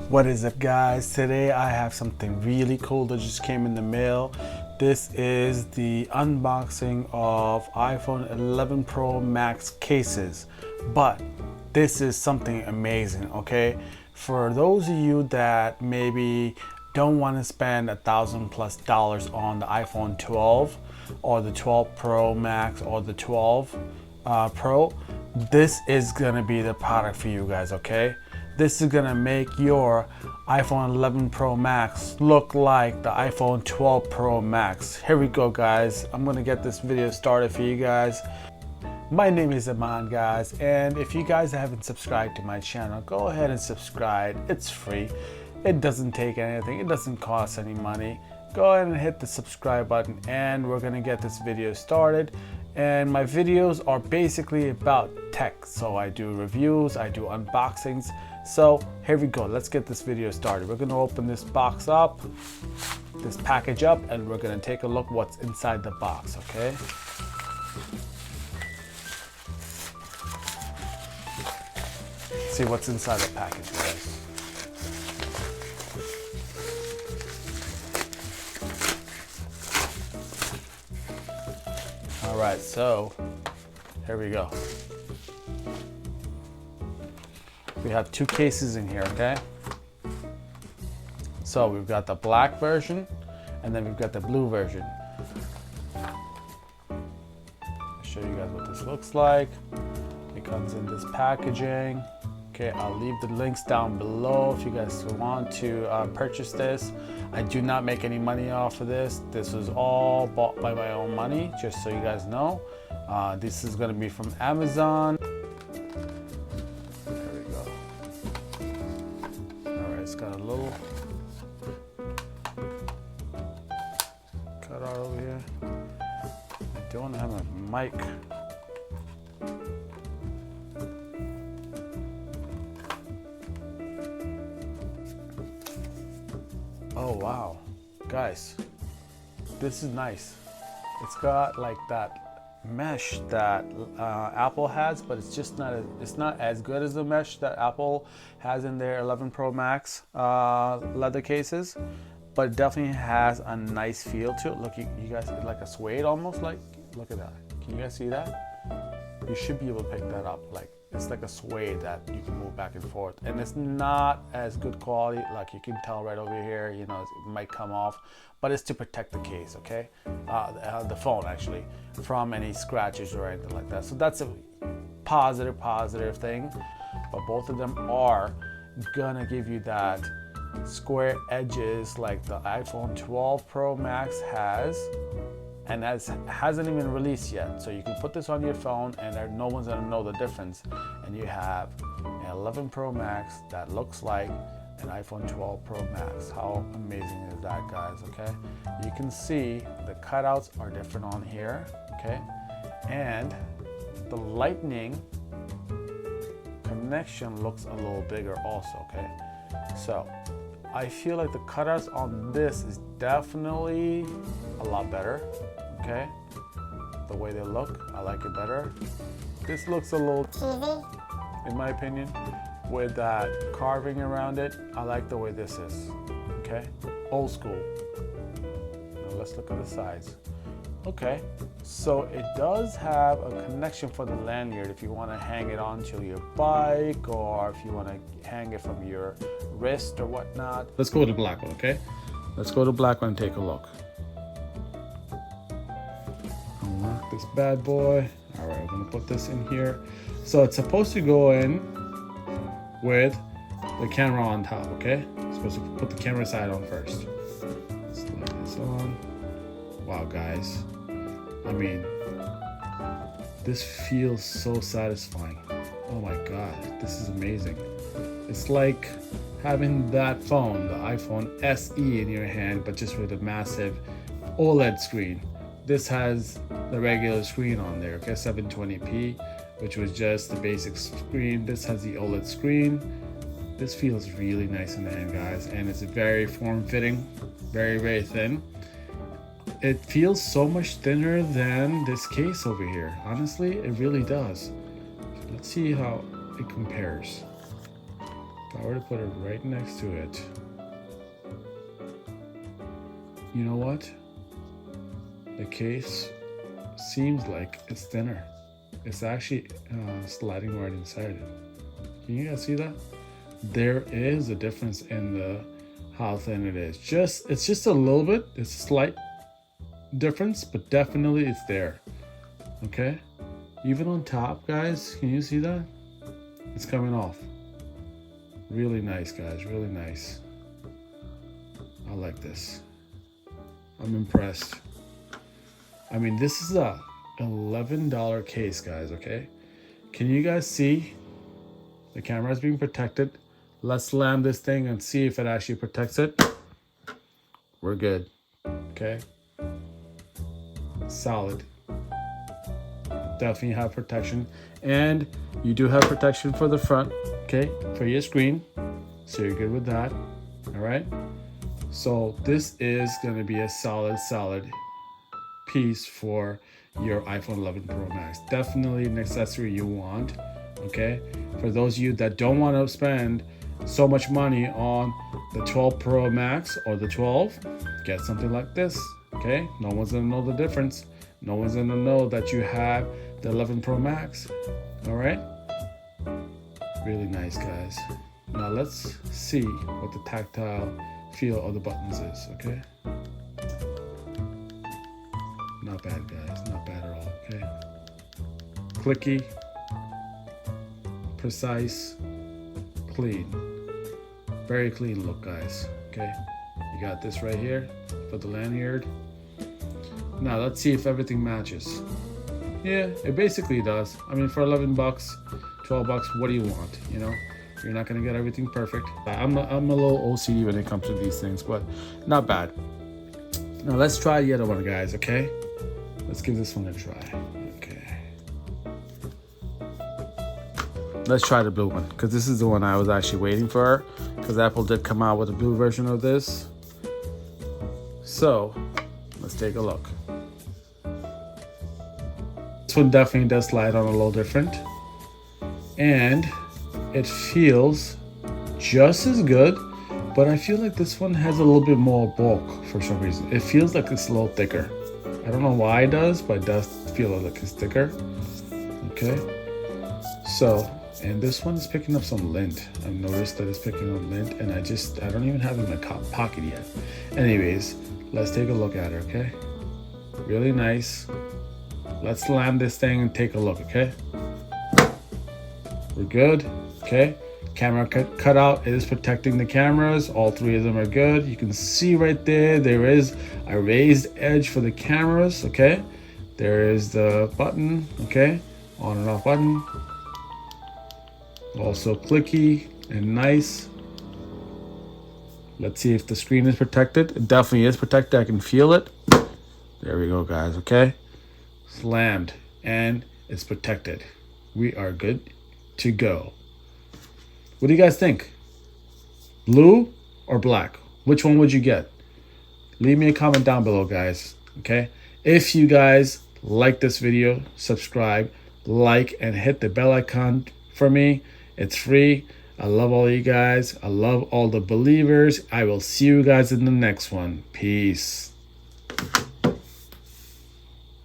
What is up, guys? Today I have something really cool that just came in the mail. This is the unboxing of iPhone 11 Pro Max cases, but this is something amazing, okay? For those of you that maybe don't want to spend $1,000+ on the iPhone 12 or the 12 Pro Max or the 12 Pro, this is gonna be the product for you guys, okay? This is gonna make your iPhone 11 Pro Max look like the iPhone 12 Pro Max. Here we go, guys. I'm gonna get this video started for you guys. My name is Aman, guys, and if you guys haven't subscribed to my channel, go ahead and subscribe. It's free. It doesn't take anything. It doesn't cost any money. Go ahead and hit the subscribe button, and we're gonna get this video started. And my videos are basically about tech. So I do reviews, I do unboxings. So here we go, let's get this video started. We're gonna open this box up, this package up, and we're gonna take a look what's inside the box, okay? See what's inside the package, guys. All right, so here we go. We have two cases in here, okay? So we've got the black version and then we've got the blue version. I'll show you guys what this looks like. It comes in this packaging. Okay, I'll leave the links down below if you guys want to purchase this. I do not make any money off of this. This was all bought by my own money, just so you guys know. This is gonna be from Amazon. There we go. All right, it's got a little cutout over here. I don't have a mic. Oh wow, guys, this is nice. It's got like that mesh that Apple has, but it's just not as good as the mesh that Apple has in their 11 Pro Max leather cases, but it definitely has a nice feel to it. Look, you guys, like a suede almost, like, look at that. Can you guys see that? You should be able to pick that up. Like, it's like a suede that you can move back and forth, and it's not as good quality. Like, you can tell right over here, you know, it might come off, but it's to protect the case, okay? The phone actually, from any scratches or anything like that. So that's a positive thing, but both of them are gonna give you that square edges like the iPhone 12 Pro Max has, and hasn't even released yet. So you can put this on your phone and no one's gonna know the difference. And you have an 11 Pro Max that looks like an iPhone 12 Pro Max. How amazing is that, guys, okay? You can see the cutouts are different on here, okay? And the lightning connection looks a little bigger also, okay? So I feel like the cutouts on this is definitely a lot better, okay? The way they look, I like it better. This looks a little cheesy, in my opinion, with that carving around it. I like the way this is, okay? Old school. Now let's look at the sides. Okay, so it does have a connection for the lanyard if you want to hang it onto your bike, or if you want to hang it from your wrist or whatnot. Let's go to the black one, okay? Let's go to the black one and take a look. Unlock this bad boy. All right, we're gonna put this in here. So it's supposed to go in with the camera on top, okay? Supposed to put the camera side on first. Slide this on. Wow, guys. I mean, this feels so satisfying. Oh my God, this is amazing. It's like having that phone, the iPhone SE in your hand, but just with a massive OLED screen. This has the regular screen on there, okay, 720p, which was just the basic screen. This has the OLED screen. This feels really nice in the hand, guys, and it's very form-fitting, very thin. It feels so much thinner than this case over here. Honestly, it really does. Let's see how it compares. I were to put it right next to it, you know what? The case seems like it's thinner. It's actually sliding right inside it. Can you guys see that? There is a difference in the how thin it is. It's just a little bit. It's a slight difference, but definitely it's there. Okay? Even on top, guys, can you see that? It's coming off. Really nice, guys. Really nice. I like this. I'm impressed. I mean, this is a $11 case, guys, okay? Can you guys see the camera is being protected? Let's slam this thing and see if it actually protects it. We're good, okay? Solid. Definitely have protection. And you do have protection for the front, okay? For your screen. So you're good with that, all right? So this is gonna be a solid piece for your iPhone 11 Pro Max. Definitely an accessory you want, okay? For those of you that don't want to spend so much money on the 12 Pro Max or the 12, get something like this, okay? No one's gonna know the difference. No one's gonna know that you have the 11 Pro Max, all right? Really nice, guys. Now let's see what the tactile feel of the buttons is, okay? Not bad, guys, not bad at all, okay? Clicky, precise, clean. Very clean look, guys, okay? You got this right here for the lanyard. Now let's see if everything matches. Yeah, it basically does. I mean, for 11 bucks, 12 bucks, what do you want, you know? You're not gonna get everything perfect. I'm a little OCD when it comes to these things, but not bad. Now let's try the other one, guys, okay? Let's give this one a try. Okay. Let's try the blue one, because this is the one I was actually waiting for, because Apple did come out with a blue version of this. So, let's take a look. This one definitely does slide on a little different. And it feels just as good, but I feel like this one has a little bit more bulk for some reason. It feels like it's a little thicker. I don't know why it does, but it does feel like it's thicker. Okay. So, and this one is picking up some lint. I've noticed that it's picking up lint, and I don't even have it in my pocket yet. Anyways, let's take a look at it, okay? Really nice. Let's slam this thing and take a look, okay? We're good, okay? Camera cutout is protecting the cameras. All three of them are good. You can see right there, there is a raised edge for the cameras, okay? There is the button, okay? On and off button. Also clicky and nice. Let's see if the screen is protected. It definitely is protected. I can feel it. There we go, guys, okay? Slammed and it's protected. We are good to go. What do you guys think? Blue or black? Which one would you get? Leave me a comment down below, guys, okay? If you guys like this video, subscribe, like, and hit the bell icon for me. It's free. I love all you guys. I love all the believers. I will see you guys in the next one. Peace.